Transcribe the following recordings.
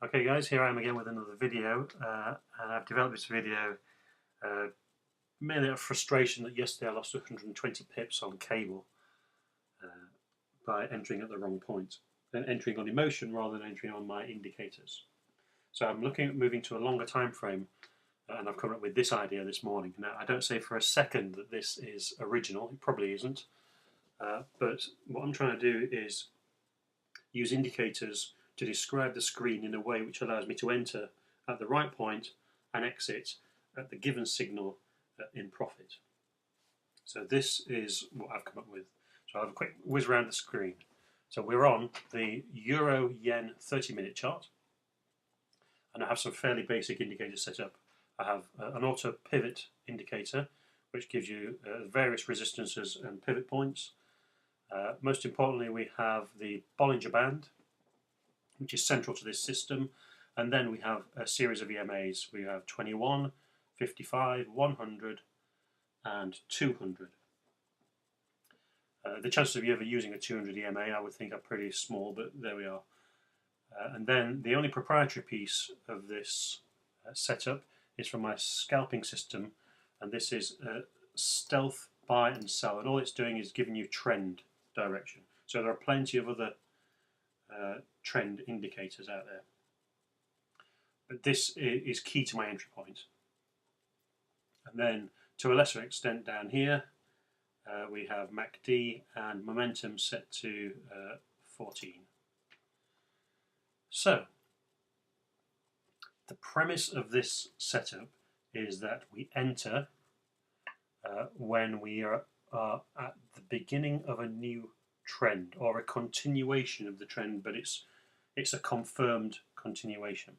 Okay guys, here I am again with another video, and I've developed this video uh, mainly out of frustration that yesterday I lost 120 pips on cable uh, by entering at the wrong point, and entering on emotion rather than entering on my indicators. So I'm looking at moving to a longer time frame, and I've come up with this idea this morning. Now I don't say for a second that this is original, it probably isn't, but what I'm trying to do is use indicators to describe the screen in a way which allows me to enter at the right point and exit at the given signal in profit. So this is what I've come up with. So I'll have a quick whiz around the screen. So we're on the Euro Yen 30-minute chart, and I have some fairly basic indicators set up. I have an auto pivot indicator which gives you various resistances and pivot points. Most importantly, we have the Bollinger Band, which is central to this system, and then we have a series of EMAs. We have 21, 55, 100 and 200. The chances of you ever using a 200 EMA I would think are pretty small, but there we are. And then the only proprietary piece of this setup is from my scalping system, and this is stealth buy and sell, and all it's doing is giving you trend direction. So there are plenty of other trend indicators out there, but this is key to my entry point. And then to a lesser extent down here we have MACD and momentum set to 14. So the premise of this setup is that we enter when we are at the beginning of a new trend or a continuation of the trend, but it's a confirmed continuation.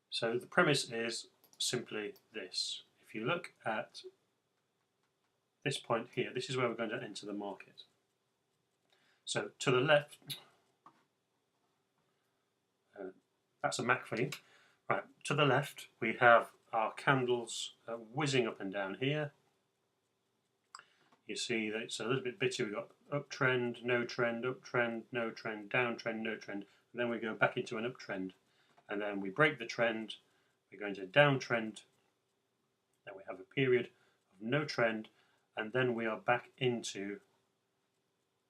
So the premise is simply this. If you look at this point here, this is where we're going to enter the market. So to the left, that's a MACD. Right, to the left we have our candles whizzing up and down here. You see that it's a little bit bitty. We've got uptrend, no trend, uptrend, no trend, downtrend, no trend, and then we go back into an uptrend, and then we break the trend, we go into downtrend, then we have a period of no trend, and then we are back into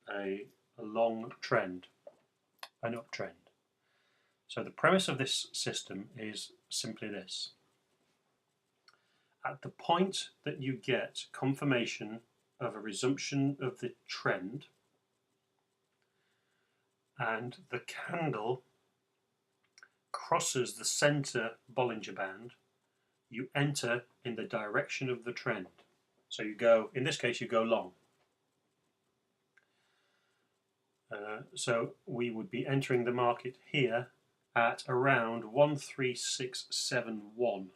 a long trend, an uptrend. So the premise of this system is simply this. At the point that you get confirmation of a resumption of the trend and the candle crosses the center Bollinger Band, you enter in the direction of the trend. So you go, in this case, you go long. So we would be entering the market here at around 13671.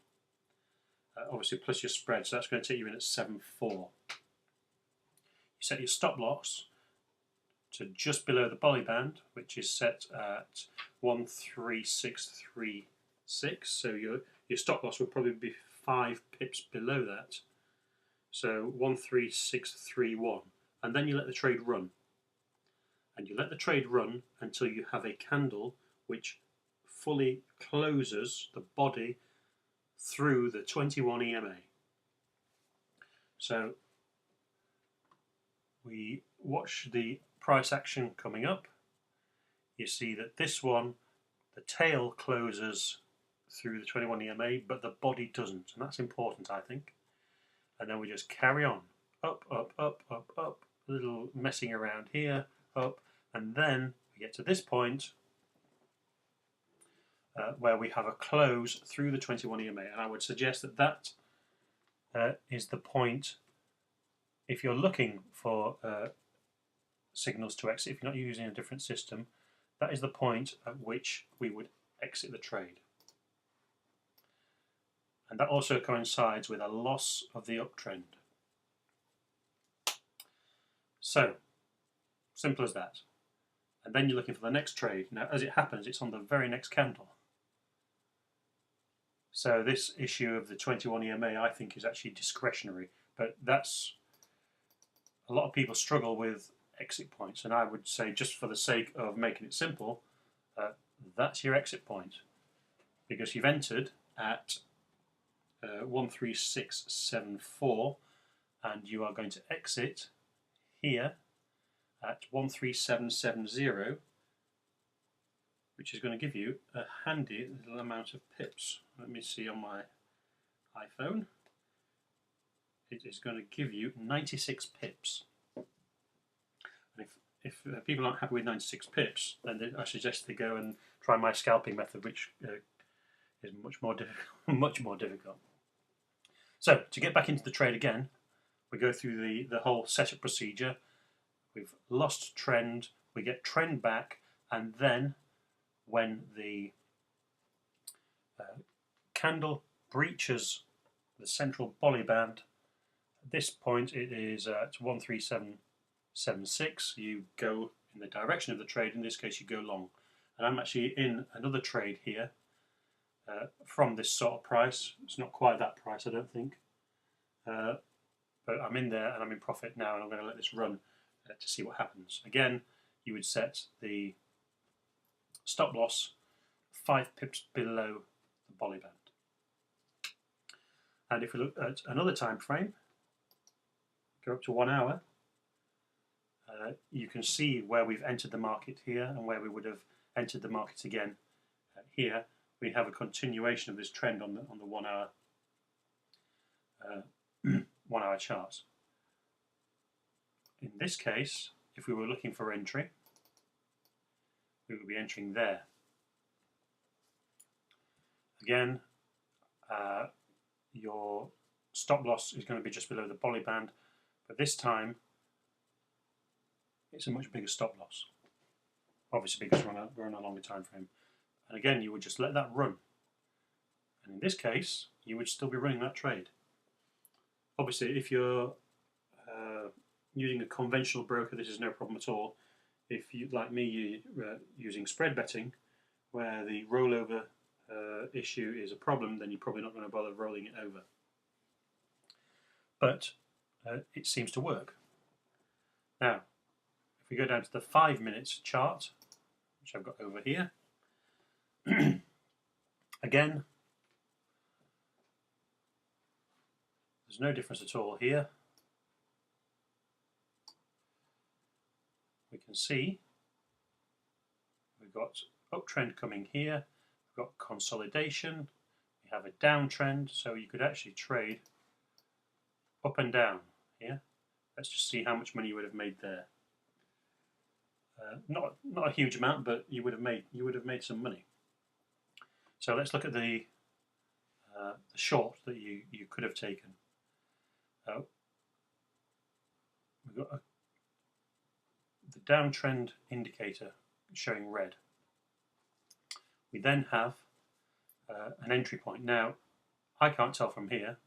Obviously plus your spread, so that's going to take you in at 7.4. You set your stop loss to just below the Bolly band, which is set at 13636. So your stop loss will probably be 5 pips below that. So 13631, and then you let the trade run. And you let the trade run until you have a candle which fully closes the body through the 21 EMA. So we watch the price action coming up. You see that this one, the tail closes through the 21 EMA, but the body doesn't, and that's important, I think. And then we just carry on, up, up, up, up, up, a little messing around here, up, and then we get to this point where we have a close through the 21 EMA, and I would suggest that that is the point. If you're looking for signals to exit, if you're not using a different system, that is the point at which we would exit the trade. And that also coincides with a loss of the uptrend. So, simple as that. And then you're looking for the next trade. Now, as it happens, it's on the very next candle. So this issue of the 21 EMA, I think, is actually discretionary, but that's, a lot of people struggle with exit points, and I would say, just for the sake of making it simple, that's your exit point, because you've entered at 13674 and you are going to exit here at 13770, which is going to give you a handy little amount of pips. Let me see on my iPhone. It is going to give you 96 pips. And if people aren't happy with 96 pips, then I suggest they go and try my scalping method, which is much more difficult. So to get back into the trade again, we go through the whole setup procedure. We've lost trend, we get trend back, and then when the candle breaches the central Bolly band, at this point it is at 13776. You go in the direction of the trade. In this case, you go long. And I'm actually in another trade here from this sort of price. It's not quite that price, I don't think. But I'm in there and I'm in profit now, and I'm going to let this run to see what happens. Again, you would set the stop loss 5 pips below the Bolly band. And if we look at another time frame, go up to 1 hour, you can see where we've entered the market here and where we would have entered the market again here. We have a continuation of this trend on the 1 hour 1 hour chart. In this case, if we were looking for entry, we would be entering there. Again, your stop loss is going to be just below the Bolly band, but this time it's a much bigger stop loss, obviously because we're on a longer time frame. And again, you would just let that run, and in this case you would still be running that trade. Obviously, if you're using a conventional broker, this is no problem at all. If you, like me, you're using spread betting, where the rollover issue is a problem, then you're probably not going to bother rolling it over. But it seems to work. Now, if we go down to the 5 minutes chart, which I've got over here, again, there's no difference at all here. We can see we've got uptrend coming here, we've got consolidation, we have a downtrend, so you could actually trade up and down here. Let's just see how much money you would have made there. Not a huge amount, but you would have made some money. So let's look at the short that you could have taken. We've got the downtrend indicator showing red. We then have an entry point. Now, I can't tell from here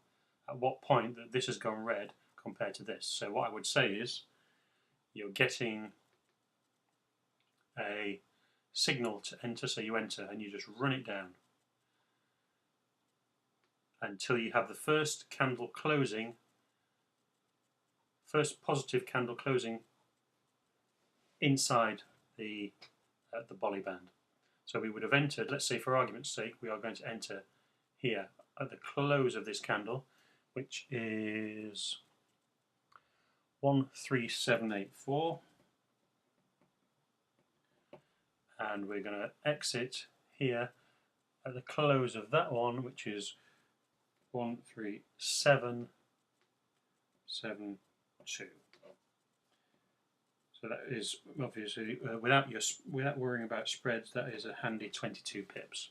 at what point that this has gone red compared to this. So what I would say is you're getting a signal to enter, so you enter and you just run it down until you have the first candle closing, first positive candle closing inside the Bolly band. So we would have entered, let's say for argument's sake, we are going to enter here at the close of this candle, which is 13784, and we're going to exit here at the close of that one, which is 13772. So that is obviously without worrying about spreads, that is a handy 22 pips.